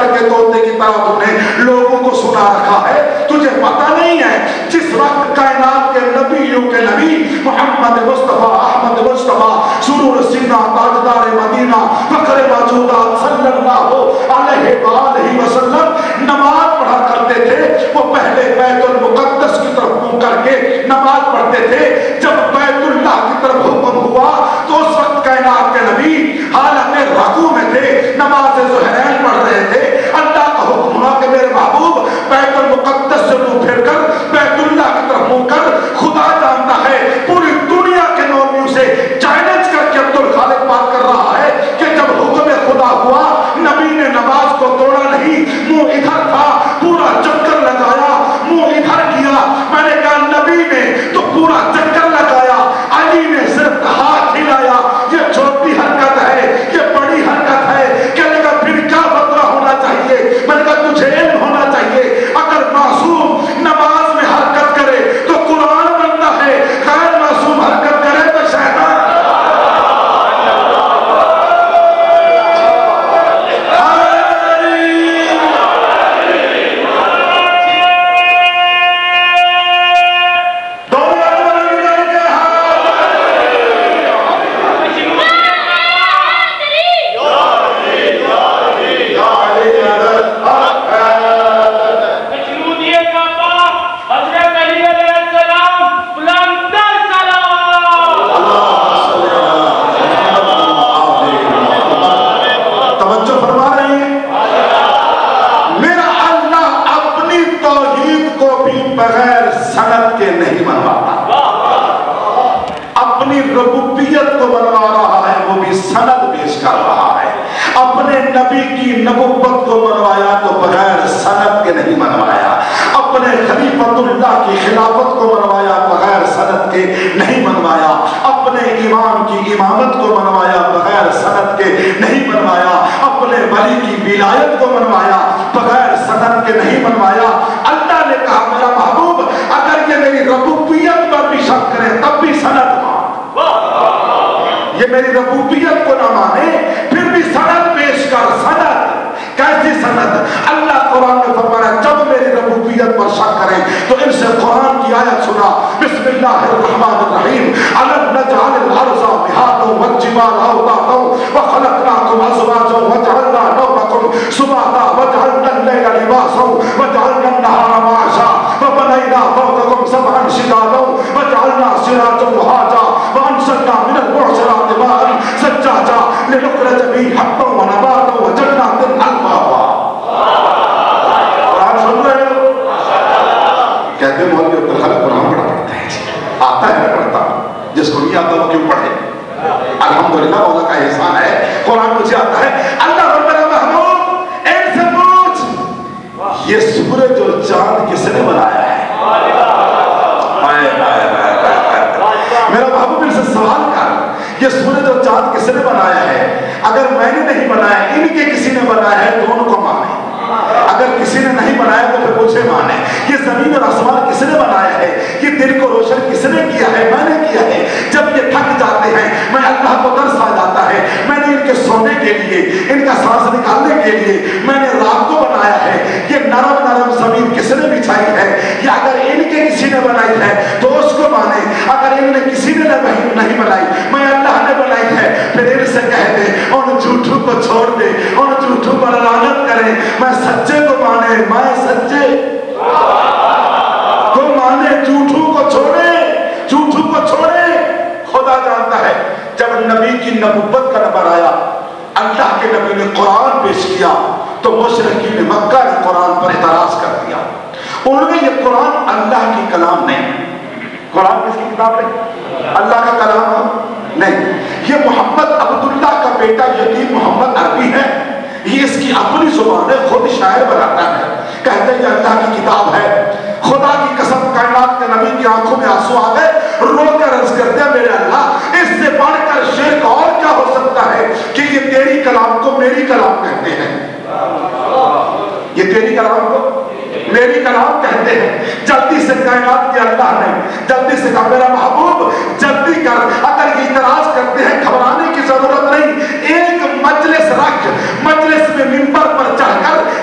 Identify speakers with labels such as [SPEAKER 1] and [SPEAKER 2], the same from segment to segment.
[SPEAKER 1] کر کے طوطے کی طرح تم نے لوگوں کو سنا رکھا ہے. تجھے پتہ نہیں ہے جس وقت کائنات کے نبیوں کے نبی محمد مصطفیٰ احمد مصطفیٰ سرور سینہ تاجدار مدینہ فخر موجودات صلی اللہ علیہ وآلہ وسلم نماز پڑھا کرتے تھے. وہ پہلے بیت المقدس کی طرف منہ کر کے نماز پڑھتے تھے. جب بیت اللہ کی طرف حکم ہوا تو اس وقت کائنات کے نبی حالت رکوع میں تھے, نماز ظہرین پڑھ رہے تھے. اللہ کا حکم ہوا کہ میرے محبوب بیت المقدس سے منہ پھیر کر بیت اللہ کی طرف منہ کر. خدا جانتا ہے پوری دنیا کے نومیوں سے چیلنج کر کے عبد الخالق بات کر رہا ہے کہ جب حکم خدا ہوا نبی نے نماز کو توڑا نہیں, منہ ادھر تھا, پورا چکر لگایا, منہ ادھر کیا. میں نے کہا نبی نے تو پورا چکر لگایا, علی نے صرف ہاتھ ہلایا. یہ چھوٹی حرکت ہے, یہ بڑی حرکت ہے. کہنے کا پھر کیا بدلہ ہونا چاہیے؟ میں نے کہا تجھے علم ہونا چاہیے. اگر معصوم نماز میں حرکت کرے تو قرآن بنتا ہے, غیر معصوم حرکت کرے تو شیطان. ربوبیت کو بنوا رہا ہے, وہ بھی سند پیش کر رہا ہے. اپنے نبی کی نبوت کو منوایا تو بغیر سند کے نہیں منوایا. اپنے خلیفۃ اللہ کی خلافت کو منوایا بغیر سند کے نہیں منوایا. اپنے امام کی امامت کو منوایا بغیر سند کے نہیں منوایا. اپنے ولی کی ولایت کو منوایا بغیر سند کے نہیں منوایا. اللہ نے کہا میرا محبوب اگر یہ میری ربوبیت پر بھی شک کرے تب بھی سند مان. یہ میری ربوبیت کو نہ مانے پھر بھی سند پیش کر. سند کیسی سند؟ اللہ قرآن میں فرمایا جب میری ربوبیت پر شک کریں تو ان سے قرآن کی آیت سنا. بسم اللہ الرحمن الرحیم. الم نجعل الارض مہادا والجبال اوتادا وخلقناکم ازواجا وجعلنا نومکم سباتا وجعلنا الليل لباسا وجعلنا النهار معاشا وبنينا فوقكم سبعا شدادا وجعلنا سراجا وهاجا وانزلنا من المعصرات ماء ثجاجا لنخرج به حبا ونباتا وجنات الفافا. قرآن سن رہے ہو؟ کہتے ہیں مولوی عبد الخالق قرآن بڑا پڑھتا ہے. آتا ہے پڑھتا, جس کو نہیں آتا وہ کیوں پڑھے؟ الحمدللہ مولا کا احسان ہے قرآن مجھے آتا ہے. اللہ میرا محمود ایک سے پوچھ یہ سورج اور چاند کس نے بنایا ہے؟ میرا محبوب ان سے سوال کر یہ سورج اور چاند کس نے بنایا ہے؟ اگر میں نے نہیں بنایا ان کے کسی نے بنایا ہے تو ان کو مانے. اگر کسی نے نہیں بنایا تو پھر مجھے مانے. یہ زمین اور آسمان کس نے بنایا ہے؟ یہ دل کو روشن کس نے کیا ہے؟ میں نے کیا ہے. جب یہ تھک جاتے ہیں میں اللہ کو ترس آ جاتا ہے. میں نے ان کے سونے کے لیے ان کا سانس نکالنے کے لیے میں نے رات کو بنایا ہے. یہ نرم نرم زمین کس نے بچھائی ہے؟ یہ اگر ان کے کسی نے بنائی ہے تو اس کو مانے. اگر ان نے کسی نے نہیں بنائی میں اللہ نے بنائی ہے. پھر ان سے کہہ دے ان جھوٹوں کو چھوڑ دے, ان جھوٹوں پر لعنت کرے. میں سچے کو مانے, میں سچے کو مانے, جھوٹوں کو چھوڑے, جھوٹوں کو چھوڑے. خدا جانتا ہے جب نبی کی نبوت کا نمبر آیا اللہ کے نبی نے قرآن پیش کیا تو مشرکین مکہ نے قرآن پر اعتراض کر دیا. انہوں نے یہ قرآن اللہ کی کلام نہیں, قرآن کس کی کتاب نہیں, اللہ کا کلام نہیں. یہ محمد عبداللہ کا بیٹا یتیم محمد عربی ہے, یہ اس کی اپنی زبان ہے, خود شاعر بناتا ہے, کہتے ہیں یہ اللہ کی کتاب ہے. خدا کی قسم کائنات کے نبی کی آنکھوں میں آنسو آ گئے, رو کر عرض کرتے ہیں میرے اللہ اس سے بڑھ کر شرک اور کیا ہو سکتا ہے کہ یہ تیری کلام کو میری کلام کہتے ہیں. یہ تیری کلام کو میری کلام کہتے ہیں. جلدی سے کائنات کے اللہ نے جلدی سے کہا میرا محبوب جلدی کر. اگر یہ اعتراض کرتے ہیں گھبرانے کی ضرورت نہیں, ایک مجلس رکھ, مجلس میں منبر پر چڑھ کر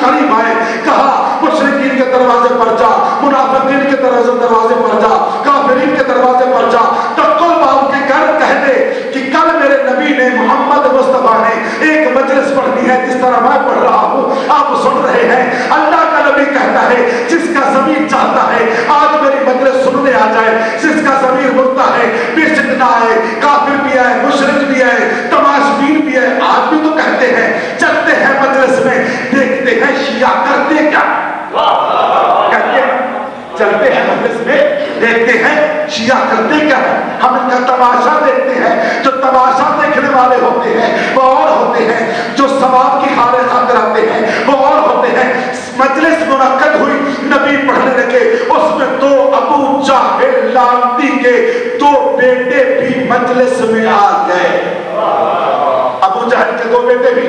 [SPEAKER 1] قریب آئے, کہا مشرکین کے دروازے پر جا, منافقین کے دروازے پر جا, کافرین کے دروازے پر جا, تقل باؤ کے گھر کہہ دے کہ کل میرے نبی نے محمد مصطفیٰ نے ایک مجلس پڑھنی ہے جس طرح میں پڑھ رہا ہوں, آپ سن رہے ہیں. اللہ کا نبی کہتا ہے جس کا ضمیر چاہتا ہے آج میری مجلس سننے آ جائے, جس کا ضمیر بولتا ہے بے شک نہ آئے, کافر بھی آئے, مشرک بھی آئے, تماشبین بھی آئے. آج بھی تو کہتے ہیں, چلتے ہیں مجلس میں, دیکھتے ہیں شیعہ کرتے کیا, کہتے ہیں چلتے ہیں مجلس میں, دیکھتے ہیں شیعہ کرتے کیا ہے. ہم ان کا تماشا دیکھتے ہیں. جو تماشا دیکھنے والے ہوتے ہیں وہ اور ہوتے ہیں, جو ثواب کی خاطر آتے ہیں وہ اور ہوتے ہیں. مجلس منعقد ہوئی, نبی پڑھنے لگے, اس میں دو ابو جہل لعنتی کے دو بیٹے بھی مجلس میں آ گئے. ابو جہل کے دو بیٹے بھی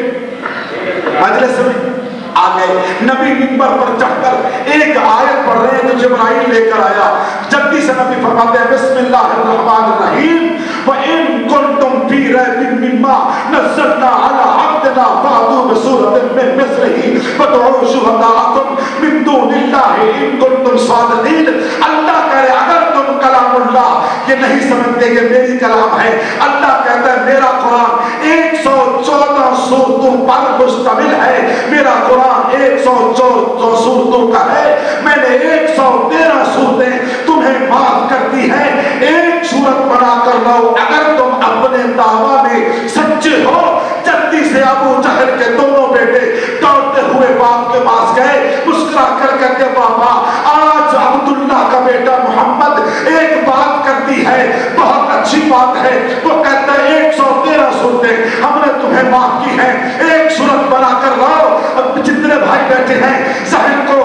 [SPEAKER 1] مجلس میں آ گئے. نبی منبر پر چڑھ کر ایک آیت پڑھ رہے ہیں جو جبرائیل لے کر آیا. جلدی سے نبی فرماتے ہیں بسم اللہ الرحمن الرحیم, وَإِن كُنتُمْ فِي رَيْبٍ مِّمَّا نَزَّلْنَا عَلَىٰ عَبْدِنَا فَأْتُوا بِسُورَةٍ مِّن مِّثْلِهِ وَادْعُوا شُهَدَاءَكُم مِّن دُونِ اللَّهِ إِن كُنتُمْ صَادِقِينَ. اللہ کہہ رہے اگر تم کلام اللہ یہ نہیں سمجھتے کہ میری کلام ہے, اللہ کہتا ہے میرا قرآن 114 سورتوں پر مشتمل ہے. میرا قرآن 114 سورتوں کا ہے. میں نے 113 سورتیں تمہیں معاف کر دی ہیں. ایک سورت بنا کر لاؤ اگر تم اپنے دعویٰ میں سچے ہو. جلدی سے ابو جہل کے دونوں بیٹے دوڑتے ہوئے باپ کے پاس گئے, مسکرا کر کہتے بابا آج عبداللہ کا بیٹا محمد ایک بات کرتی ہے, بہت اچھی بات ہے. وہ کہتا ہے 113 سورتیں ہم نے تمہیں معاف کی ہیں, ایک سورت بنا کر لاؤ. اب جتنے بھائی بیٹھے ہیں زہر کو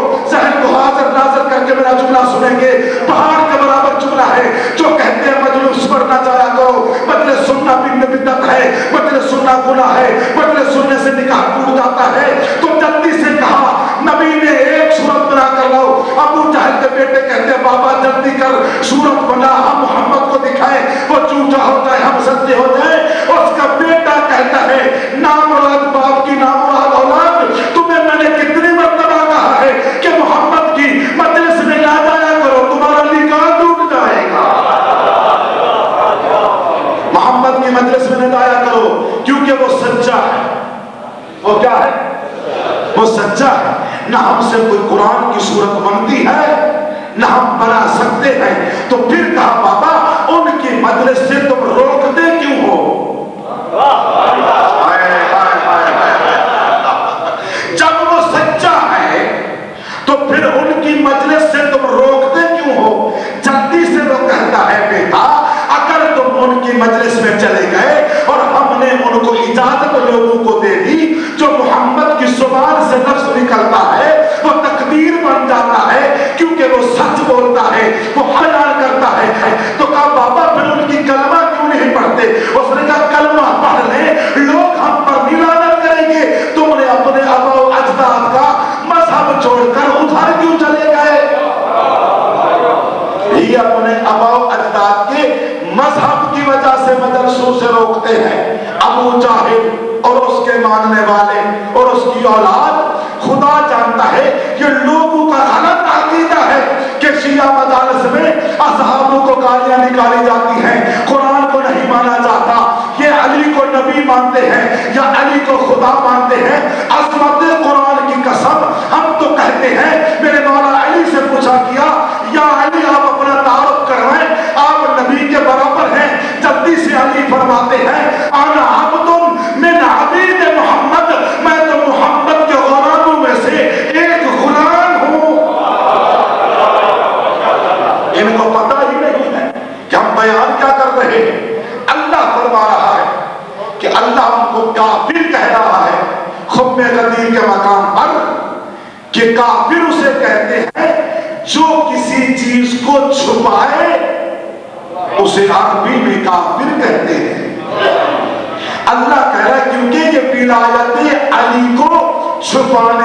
[SPEAKER 1] حاضر ناظر کر کے میرا جملہ سنیں گے. پہاڑ کے برابر جملہ ہے جو کہتے ہیں مجلس پر نہ جایا کرو, مجلس سننا بدعت ہے, مجلس سننا گناہ ہے, مجلس سننے سے نکاح ٹوٹ جاتا ہے. تو جلدی سے کہا, نبی نے ایک سورت بنا کر لاؤ. ابو جہل کے بیٹے کہتے ہیں بابا جلدی کر سورت بنا, ہم محمد کو دکھائیں, وہ جھوٹا ہو جائے ہم سچے ہو جائیں. اس کا بیٹا کہتا ہے نامراد باپ کی نامراد اولاد, تمہیں میں نے کتنی مرتبہ کہا ہے کہ محمد کی مجلس میں نہ جایا کرو, تمہارا نکاح ٹوٹ جائے گا. محمد کی مجلس میں نہ جایا کرو کیونکہ وہ سچا ہے. وہ کیا ہے؟ وہ سچا ہے. نہ ہم سے کوئی قرآن کی صورت بنتی ہے نہ ہم بنا سکتے ہیں. تو پھر کہا بابا ان کی مجلس سے تم روکتے کیوں ہو؟ جب وہ سچا ہے تو پھر ان کی مجلس سے تم روکتے کیوں ہو؟ جلدی سے وہ کہتا ہے بیٹا اگر تم ان کی مجلس میں چلے گئے اور ہم نے ان کو اجازت لوگوں کو دے دی, جو محمد کی زبان سے لفظ نکلتا ہے وہ تقدیر بن جاتا ہے کیونکہ وہ سچ بولتا ہے, وہ حلال کرتا ہے. تو کہا بابا پھر ان کی کلمہ کیوں نہیں پڑھتے؟ اس نے کہا کلمہ پڑھ لیں, لوگ ہم پر لعنت کریں گے. تم نے اپنے آبا و اجداد کا مذہب چھوڑ کر ادھر کیوں چلے گئے؟ یہ اپنے آبا و اجداد کے مذہب کی وجہ سے مدرسوں سے روکتے ہیں. ابو جہل اور اس کے ماننے والے اور اس کی اولاد, خدا جانتا ہے یہ لوگوں کا غلط عقیدہ ہے کہ شیعہ مجالس میں اصحابوں کو گالیاں نکالی جاتی ہیں, قرآن کو نہیں مانا جاتا, یہ علی کو نبی مانتے ہیں یا علی کو خدا مانتے ہیں. عظمت قرآن کی قسم ہم تو کہتے ہیں, میرے مولا علی سے پوچھا کیا یا علی آپ اپنا تعارف کروائیں, آپ نبی کے برابر ہیں. جلدی سے علی فرماتے ہیں انا عبد من عبید محمد, میں تو محمد کے غلاموں میں سے ایک غلام ہوں. ان کو پتہ ہی نہیں ہے کہ ہم بیان کیا کر رہے ہیں. اللہ فرما رہا ہے کہ اللہ ان کو کافر کہہ رہا ہے خم غدیر کے مقام پر, کہ کافر اسے کہتے ہیں جو کسی چیز کو چھپائے اسے عربی میں کافر کہتے ہیں. اللہ کہہ رہا ہے کیونکہ یہ ولایت علی کو چھپانے